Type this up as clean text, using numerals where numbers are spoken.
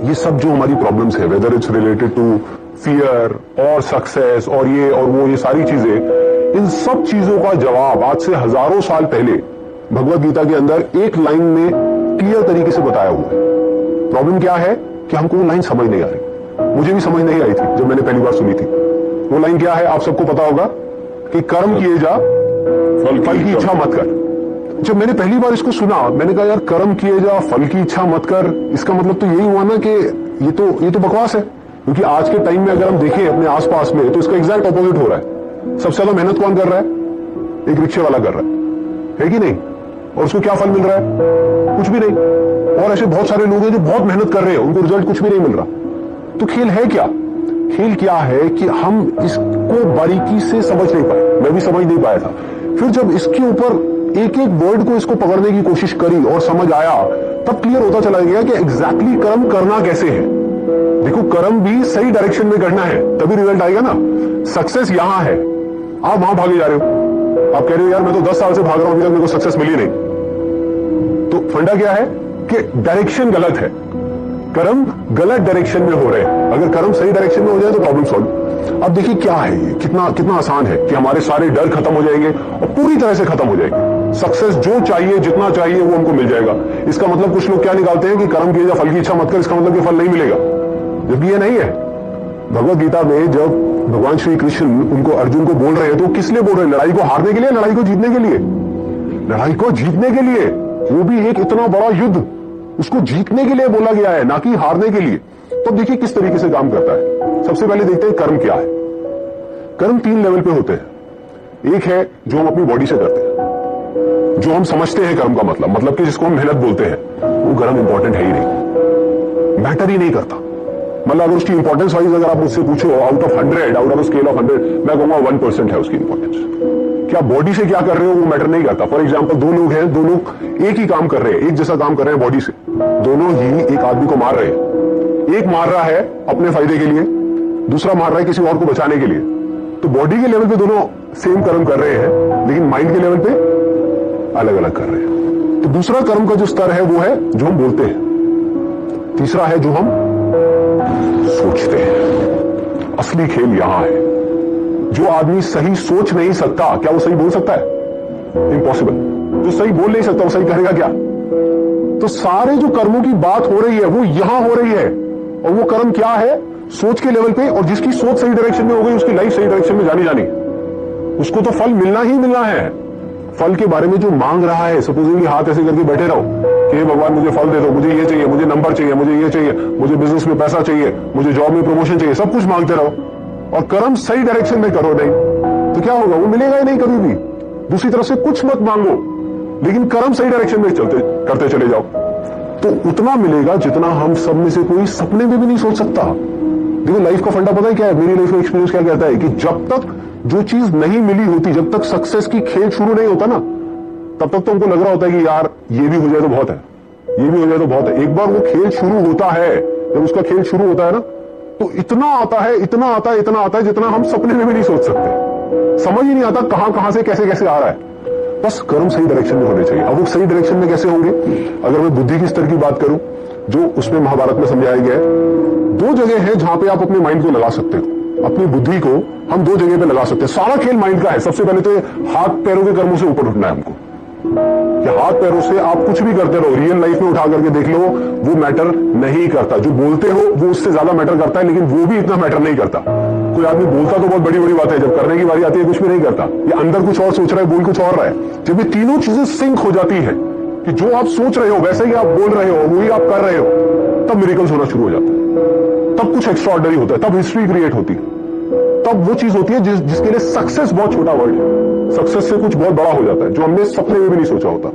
ये सब जो हमारी प्रॉब्लम्स है, whether it's related to fear और सक्सेस और ये और वो, ये सारी चीजें, इन सब चीजों का जवाब आज से हजारों साल पहले भगवत गीता के अंदर एक लाइन में क्लियर तरीके से बताया हुआ है। प्रॉब्लम क्या है कि हमको वो लाइन समझ नहीं आ रही। मुझे भी समझ नहीं आई थी जब मैंने पहली बार सुनी थी। वो लाइन क्या है, आप सबको पता होगा कि कर्म किए जा, फल की इच्छा मत कर। जब मैंने पहली बार इसको सुना, मैंने कहा यार कर्म किए जा, फल की इच्छा मत कर, इसका मतलब तो यही हुआ ना कि ये तो बकवास है। क्योंकि आज के टाइम में अगर हम देखें अपने आसपास में, तो इसका एग्जैक्ट ऑपोजिट हो रहा है। सबसे ज्यादा मेहनत कौन कर रहा है? एक रिक्शे वाला कर रहा है कि नहीं? और उसको क्या फल मिल रहा है? कुछ भी नहीं। और ऐसे बहुत सारे लोग हैं जो बहुत मेहनत कर रहे हैं, उनको रिजल्ट कुछ भी नहीं मिल रहा। तो खेल है क्या? खेल क्या है कि हम इसको बारीकी से समझ नहीं पाए। मैं भी समझ नहीं पाया था। फिर जब इसके ऊपर एक एक वर्ड को इसको पकड़ने की कोशिश करी और समझ आया, तब क्लियर होता चला गया कि एग्जैक्टली कर्म करना कैसे है। देखो, कर्म भी सही डायरेक्शन में करना है, तभी रिजल्ट आएगा ना। सक्सेस यहां है, आप वहां भागे जा रहे हो। आप कह रहे हो यार मैं तो 10 साल से भाग रहा हूं, अभी तक मेरे को सक्सेस मिली नहीं। तो फंडा क्या है कि डायरेक्शन गलत है। कर्म गलत डायरेक्शन में हो रहे हैं। अगर कर्म सही डायरेक्शन में हो जाए तो प्रॉब्लम सॉल्व। अब देखिए क्या है ये, कितना आसान है कि हमारे सारे डर खत्म हो जाएंगे और पूरी तरह से खत्म हो जाएंगे। सक्सेस जो चाहिए, जितना चाहिए वो हमको मिल जाएगा। इसका मतलब कुछ लोग क्या निकालते हैं कि कर्म किए जा, फल की इच्छा मत कर, इसका मतलब कि फल नहीं मिलेगा, जबकि ये नहीं है। भगवत गीता में जब भगवान श्री कृष्ण उनको अर्जुन को बोल रहे हैं, तो किस लिए बोल रहे हैं? लड़ाई को हारने के लिए, लड़ाई को जीतने के लिए? लड़ाई को जीतने के लिए, वो भी एक इतना बड़ा युद्ध, उसको जीतने के लिए बोला गया है, ना कि हारने के लिए। तो देखिए किस तरीके से काम करता है। सबसे पहले देखते हैं कर्म क्या है। कर्म 3 लेवल पे होते हैं। एक है जो हम अपनी बॉडी से करते हैं, जो हम समझते हैं कर्म का मतलब कि जिसको हम मेहनत बोलते हैं, वो कर्म इंपॉर्टेंट है ही नहीं, मैटर ही नहीं करता। मतलब अगर उसकी इंपॉर्टेंस वाइज अगर आप मुझसे पूछो, out of 100, out of scale of 100, मैं कहूंगा 1% है उसकी इंपॉर्टेंस। क्या बॉडी से क्या कर रहे हो वो मैटर नहीं करता। फॉर एग्जाम्पल, 2 लोग हैं, 2 लोग एक ही काम कर रहे हैं, एक जैसा काम कर रहे हैं बॉडी से, दोनों ही एक आदमी को मार रहे हैं। एक मार रहा है अपने फायदे के लिए, दूसरा मार रहा है किसी और को बचाने के लिए। तो बॉडी के लेवल पे दोनों सेम कर्म कर रहे हैं, लेकिन माइंड के लेवल पे अलग अलग कर रहे हैं। तो दूसरा कर्म का जो स्तर है वो है जो हम बोलते हैं। तीसरा है जो हम सोचते हैं। असली खेल यहां है। जो आदमी सही सोच नहीं सकता, क्या वो सही बोल सकता है? इम्पॉसिबल। जो सही बोल नहीं सकता वो सही करेगा क्या? तो सारे जो कर्मों की बात हो रही है वो यहां हो रही है। और वो कर्म क्या है? सोच के लेवल पे। और जिसकी सोच सही डायरेक्शन में हो गई, उसकी लाइफ सही डायरेक्शन में जानी उसको तो फल मिलना ही मिलना है। फल के बारे में जो मांग रहा है, सपोजिंगली हाथ ऐसे करके बैठे रहो कि भगवान मुझे फल दे दो, मुझे ये चाहिए, मुझे नंबर चाहिए, मुझे ये चाहिए, मुझे बिजनेस में पैसा चाहिए, मुझे जॉब में प्रमोशन चाहिए, सब कुछ मांगते रहो और कर्म सही डायरेक्शन में करो नहीं, तो क्या होगा? वो मिलेगा ही नहीं कभी भी। दूसरी तरफ से कुछ मत मांगो, लेकिन कर्म सही डायरेक्शन में करते चले जाओ, तो उतना मिलेगा जितना हम सब में से कोई सपने में भी नहीं सोच सकता। देखो, लाइफ का फंडा पता है क्या है? मेरी लाइफ का एक्सपीरियंस क्या कहता है कि जब तक जो चीज नहीं मिली होती, जब तक सक्सेस की खेल शुरू नहीं होता ना, तब तक तो हमको लग रहा होता है कि यार ये भी हो जाए तो बहुत है, ये भी हो जाए तो बहुत है। एक बार वो खेल शुरू होता है, जब उसका खेल शुरू होता है ना, तो इतना आता है, इतना आता है, इतना आता है जितना हम सपने में भी नहीं सोच सकते। समझ ही नहीं आता कहां से कैसे कैसे आ रहा है। बस कर्म सही डायरेक्शन में होने चाहिए। अब वो सही डायरेक्शन में कैसे होंगे? अगर मैं बुद्धि की स्तर की बात करूं, जो उसमें महाभारत में समझाया गया है, 2 जगह है जहां पे आप अपने माइंड को लगा सकते हो। अपनी बुद्धि को हम 2 जगह पे लगा सकते हैं। सारा खेल माइंड का है। सबसे पहले तो हाथ पैरों के कर्मों से ऊपर उठना है हमको, कि हाथ पैरों से आप कुछ भी करते रहो, रियल लाइफ में उठा करके देख लो, वो मैटर नहीं करता। जो बोलते हो वो उससे ज्यादा मैटर करता है, लेकिन वो भी इतना मैटर नहीं करता। कोई आदमी बोलता तो बहुत बड़ी बड़ी बात है, जब करने की बारी आती है कुछ भी नहीं करता। ये अंदर कुछ और सोच रहा है, बोल कुछ और रहा है। जब ये तीनों चीजें सिंक हो जाती है कि जो आप सोच रहे हो वैसे ही आप बोल रहे हो, वही आप कर रहे हो, तब मिरेकल्स होना शुरू हो जाता है। तब कुछ एक्स्ट्राऑर्डिनरी होता है, तब हिस्ट्री क्रिएट होती है। तब वो चीज होती है जिसके लिए सक्सेस बहुत छोटा वर्ड है। सक्सेस से कुछ बहुत बड़ा हो जाता है, जो हमने सपने में भी नहीं सोचा होता।